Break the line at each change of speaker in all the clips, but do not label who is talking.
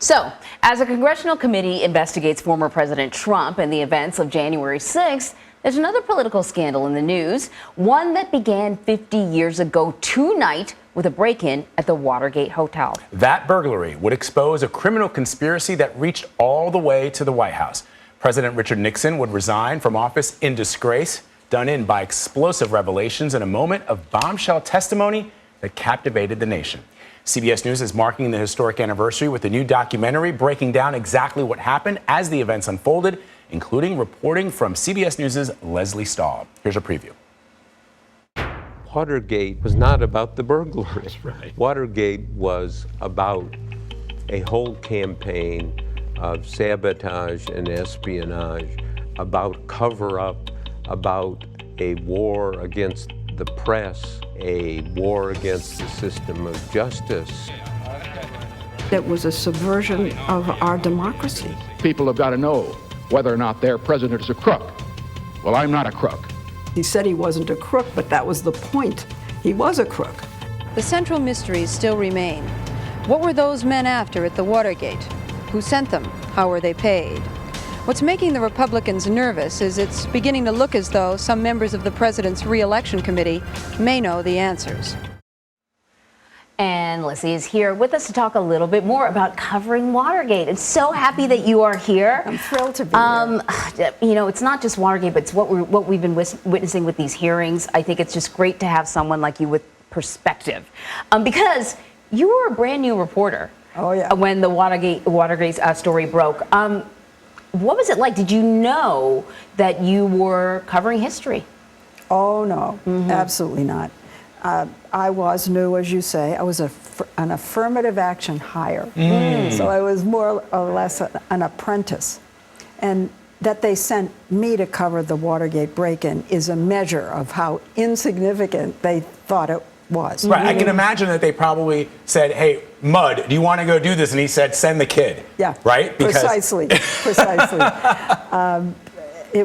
So, as a congressional committee investigates former President Trump and the events of January 6th, there's another political scandal in the news, one that began 50 years ago tonight with a break-in at the Watergate Hotel.
That burglary would expose a criminal conspiracy that reached all the way to the White House. President Richard Nixon would resign from office in disgrace, done in by explosive revelations in a moment of bombshell testimony that captivated the nation. CBS News is marking the historic anniversary with a new documentary breaking down exactly what happened as the events unfolded, including reporting from CBS News' Lesley Stahl. Here's a preview.
Watergate was not about the burglary. That's right. Watergate was about a whole campaign of sabotage and espionage, about cover-up, about a war against the press, a war against the system of justice.
It was a subversion of our democracy.
People have got to know whether or not their president is a crook. Well, I'm not a crook.
He said he wasn't a crook, but that was the point. He was a crook.
The central mysteries still remain. What were those men after at the Watergate? Who sent them? How were they paid? What's making the Republicans nervous is it's beginning to look as though some members of the president's re-election committee may know the answers.
And Lesley is here with us to talk a little bit more about covering Watergate. I'm so happy that you are here.
I'm thrilled to be here.
You know, it's not just Watergate, but it's what we've been witnessing with these hearings. I think it's just great to have someone like you with perspective, because you were a brand new reporter.
Oh yeah.
When the Watergate story broke. What was it like? Did you know that you were covering history?
Oh no, absolutely not. I was new, as you say. I was an affirmative action hire. So I was more or less an apprentice. And that they sent me to cover the Watergate break-in is a measure of how insignificant they thought it was.
Right, I can imagine that they probably said, hey, Mud, do you want to go do this? And he said, send the kid.
Yeah,
right?
Precisely. It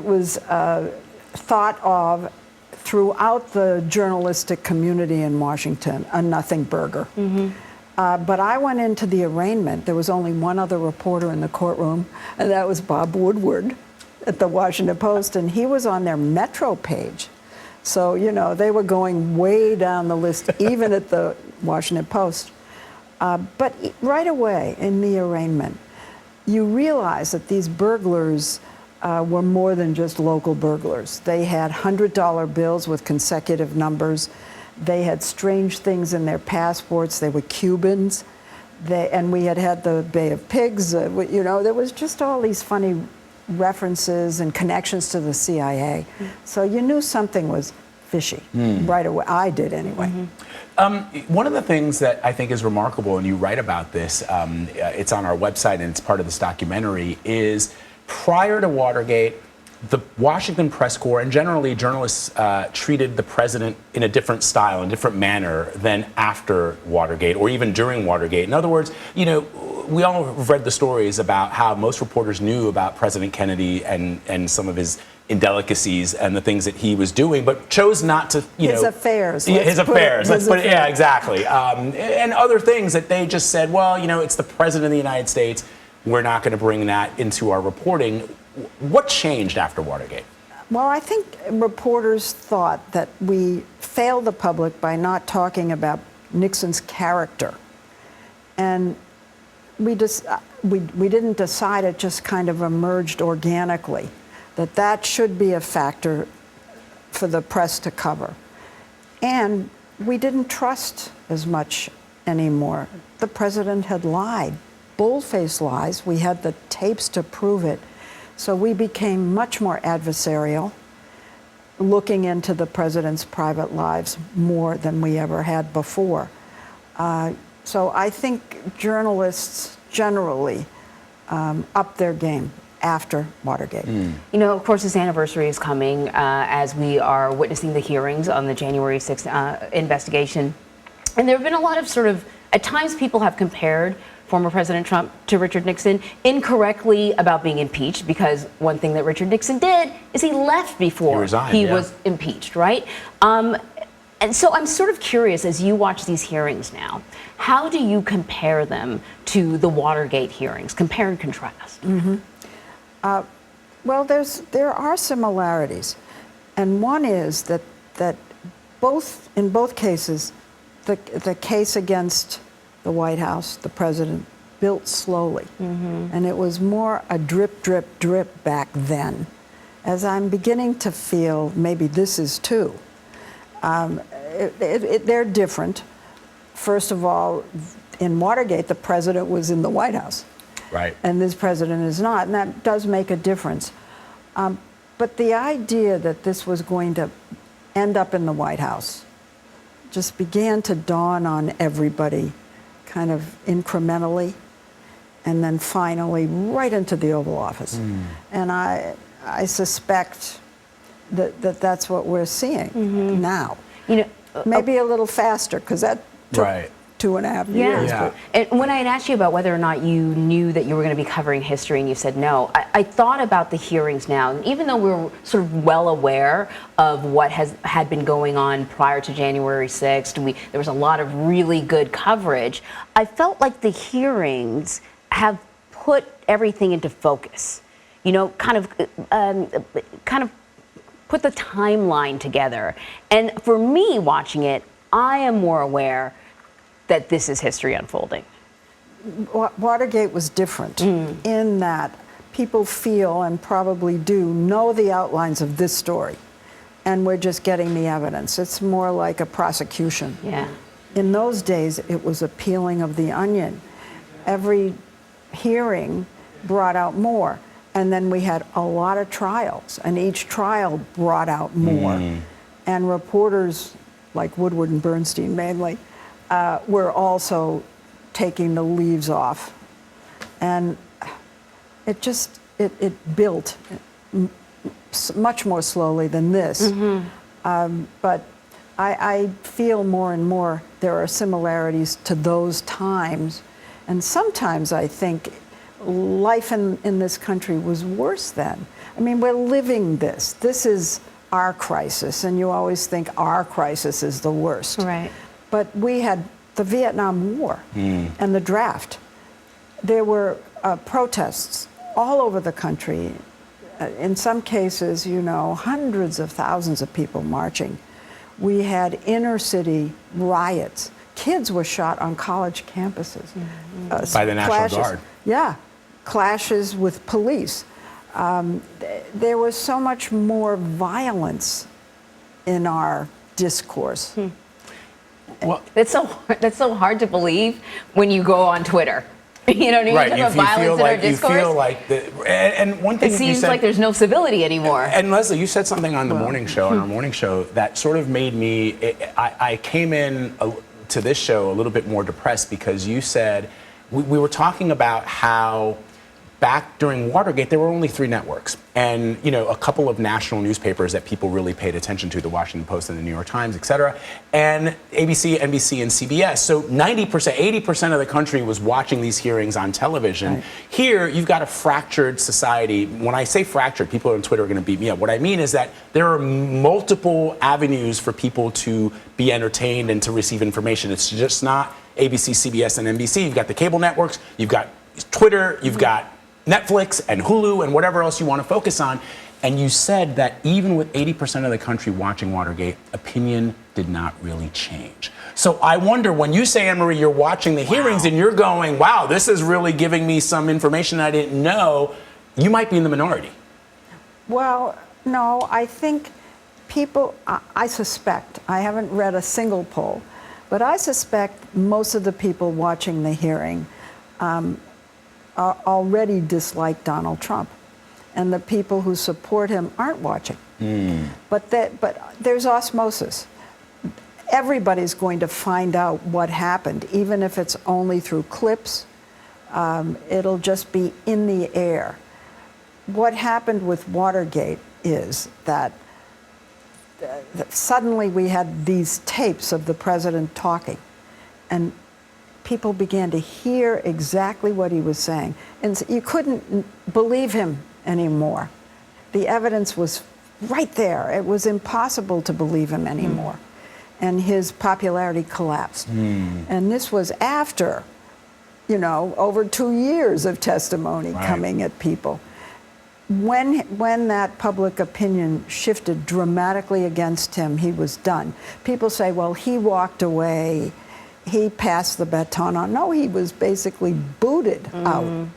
was thought of throughout the journalistic community in Washington, a nothing burger. But I went into the arraignment. There was only one other reporter in the courtroom, and that was Bob Woodward at the Washington Post, and he was on their Metro page. So, you know, they were going way down the list, even at the Washington Post. But right away in the arraignment, you realize that these burglars were more than just local burglars. They had $100 bills with consecutive numbers. They had strange things in their passports. They were Cubans. And we had the Bay of Pigs. You know, there was just all these funny references and connections to the CIA. So you knew something was fishy right away. I did anyway.
One of the things that I think is remarkable, and you write about this, it's on our website and it's part of this documentary, is prior to Watergate, the Washington press corps and generally journalists treated the president in a different style, in a different manner than after Watergate or even during Watergate. In other words, you know, we all have read the stories about how most reporters knew about President Kennedy and some of his indelicacies and the things that he was doing, but chose not to,
his affairs.
His affairs. Let's put it, yeah, exactly. And other things that they just said, well, you know, it's the president of the United States. We're not going to bring that into our reporting. What changed after Watergate?
Well, I think reporters thought that we failed the public by not talking about Nixon's character. And we didn't decide, it just kind of emerged organically, that should be a factor for the press to cover. And we didn't trust as much anymore. The president had lied, bull-faced lies. We had the tapes to prove it. So we became much more adversarial, looking into the president's private lives more than we ever had before. So I think journalists generally upped their game after Watergate.
You know, of course, this anniversary is coming as we are witnessing the hearings on the January 6th investigation. And there have been a lot of sort of, at times people have compared former President Trump to Richard Nixon incorrectly about being impeached, because one thing that Richard Nixon did is he left before he was impeached, right? And so I'm sort of curious, as you watch these hearings now, how do you compare them to the Watergate hearings? Compare and contrast.
Well, there are similarities, and one is that in both cases, the case against the White House, the president, built slowly, and it was more a drip, drip, drip back then. As I'm beginning to feel, maybe this is too. They're different. First of all, in Watergate, the president was in the White House.
Right.
And this president is not, and that does make a difference. But the idea that this was going to end up in the White House just began to dawn on everybody kind of incrementally, and then finally right into the Oval Office. And I suspect that that's what we're seeing now.
You know,
Maybe a little faster, because that took
Right.
2.5 years.
Yeah. And when I had asked you about whether or not you knew that you were going to be covering history and you said no, I thought about the hearings now. And even though we were sort of well aware of what had been going on prior to January 6th, there was a lot of really good coverage, I felt like the hearings have put everything into focus. You know, kind of put the timeline together. And for me watching it, I am more aware that this is history unfolding.
Watergate was different in that people feel, and probably do, know the outlines of this story, and we're just getting the evidence. It's more like a prosecution.
Yeah.
In those days, it was a peeling of the onion. Every hearing brought out more, and then we had a lot of trials, and each trial brought out more. And reporters like Woodward and Bernstein mainly were also taking the leaves off, and it built much more slowly than this. But I feel more and more there are similarities to those times, and sometimes I think life in this country was worse then. I mean, we're living this. This is our crisis, and you always think our crisis is the worst.
Right.
But we had the Vietnam War and the draft. There were protests all over the country. In some cases, you know, hundreds of thousands of people marching. We had inner city riots. Kids were shot on college campuses.
By the National Guard.
Yeah, clashes with police. There was so much more violence in our discourse.
Well,
That's so hard to believe when you go on Twitter. You know, you
right.
talk about violence in our discourse.
You feel like and one thing
it seems
you said,
like there's no civility anymore.
And Lesley, you said something on the morning show, on our morning show, that sort of made me. I came in to this show a little bit more depressed because you said we were talking about how back during Watergate there were only 3 networks, and you know, a couple of national newspapers that people really paid attention to, the Washington Post and the New York Times, et cetera, and ABC, NBC, and CBS. So 90%, 80% of the country was watching these hearings on television. Right. Here, you've got a fractured society. When I say fractured, people on Twitter are going to beat me up. What I mean is that there are multiple avenues for people to be entertained and to receive information. It's just not ABC, CBS, and NBC. You've got the cable networks, you've got Twitter, you've got Netflix and Hulu and whatever else you want to focus on. And you said that even with 80% of the country watching Watergate, opinion did not really change. So I wonder, when you say, Anne-Marie, you're watching the hearings and you're going, wow, this is really giving me some information I didn't know, you might be in the minority.
Well, no, I think people, I suspect, I haven't read a single poll, but I suspect most of the people watching the hearing already dislike Donald Trump, and the people who support him aren't watching. But there's osmosis. Everybody's going to find out what happened, even if it's only through clips. It'll just be in the air. What happened with Watergate is that suddenly we had these tapes of the president talking, and people began to hear exactly what he was saying. And you couldn't believe him anymore. The evidence was right there. It was impossible to believe him anymore. and his popularity collapsed. And this was after, over 2 years of testimony coming at people. When that public opinion shifted dramatically against him, he was done. People say, well, he walked away, he passed the baton on. No, he was basically booted out.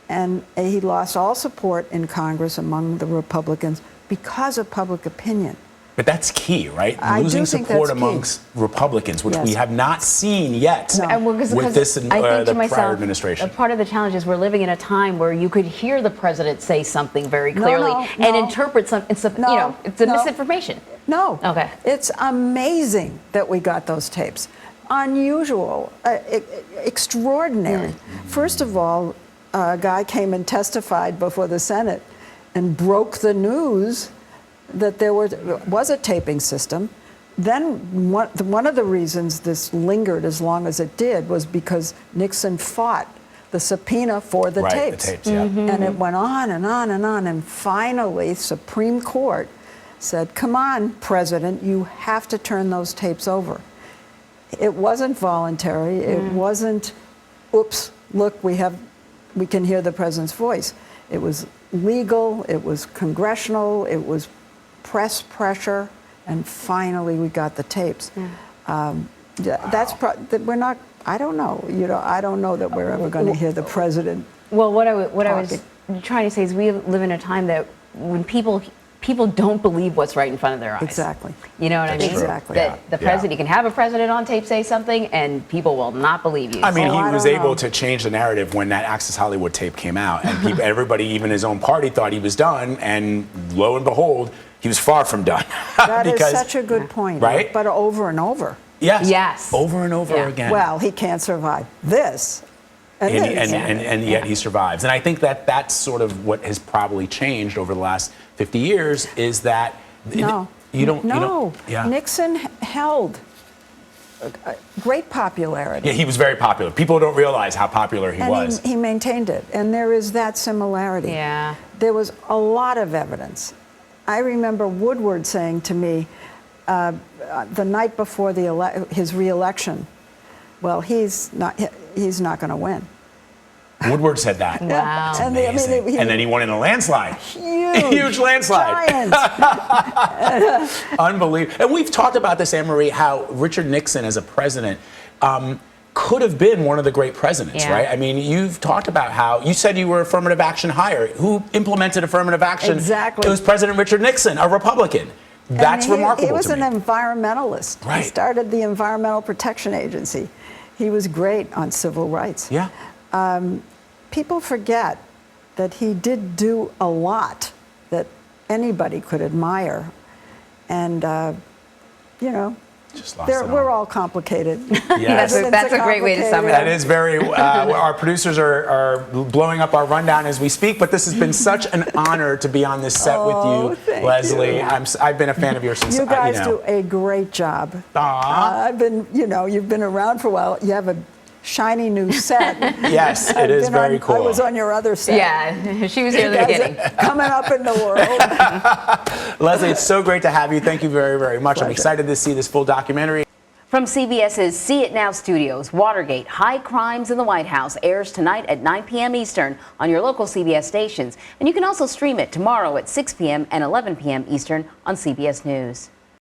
And he lost all support in Congress among the Republicans because of public opinion.
But that's key, right?
I
Losing
do think
support
that's key.
amongst Republicans, which we
Yes.
have not seen yet
And
with this
I think
the
to myself,
prior administration.
part of the challenge is we're living in a time where you could hear the president say something very clearly and
no.
interpret some. It's it's a misinformation.
No.
Okay.
It's amazing that we got those tapes. Unusual, extraordinary. First of all, a guy came and testified before the Senate and broke the news that there was a taping system. Then one of the reasons this lingered as long as it did was because Nixon fought the subpoena for the tapes.
The tapes, yeah.
And it went on and on and on. And finally, Supreme Court said, come on, President, you have to turn those tapes over. It wasn't voluntary. It wasn't, oops, look, we can hear the president's voice. It was legal. It was congressional. It was press pressure. And finally, we got the tapes. We're not, I don't know. I don't know that we're ever going to hear the president.
Well, what I was trying to say is we live in a time that when people don't believe what's right in front of their eyes.
Exactly.
You know what I mean?
Exactly.
That the president, you can have a president on tape say something and people will not believe you.
I mean, he
I
was
don't
able
know.
to change the narrative when that Access Hollywood tape came out. And everybody, even his own party, thought he was done. And lo and behold, he was far from done.
That is such a good point.
Right?
But over and over.
Yes. Over and over again.
Well, he can't survive this. And
Yet he survives. And I think that that's sort of what has probably changed over the last 50 years is that Nixon
held great popularity.
Yeah, he was very popular. People don't realize how popular he was.
He maintained it. And there is that similarity.
Yeah.
There was a lot of evidence. I remember Woodward saying to me the night before his re-election, well, he's not going to win.
Woodward said that.
Wow.
That's amazing. And then he won in a landslide.
Huge
landslide. Unbelievable. And we've talked about this, Anne-Marie, how Richard Nixon as a president could have been one of the great presidents, right? I mean, you've talked about how you said you were affirmative action hire. Who implemented affirmative action?
Exactly.
It was President Richard Nixon, a Republican. That's remarkable.
He was
to me.
an environmentalist.
Right.
He started the Environmental Protection Agency. He was great on civil rights.
Yeah.
People forget that he did do a lot that anybody could admire. And,
Just lost it all.
we're all complicated.
Yes.
That's a great way to sum it up.
That is very, our producers are blowing up our rundown as we speak, but this has been such an honor to be on this set with you,
thank
Lesley.
you.
I've been a fan of yours since,
You guys do a great job. I've been, you've been around for a while. You have a shiny new set.
Yes, it is very cool.
I was on your other set.
Yeah, she was here in the
You guys
beginning.
are coming up in the world.
Leslie, it's so great to have you. Thank you very, very much.
Pleasure.
I'm excited to see this full documentary.
From CBS's See It Now studios, Watergate, High Crimes in the White House airs tonight at 9 p.m. Eastern on your local CBS stations. And you can also stream it tomorrow at 6 p.m. and 11 p.m. Eastern on CBS News.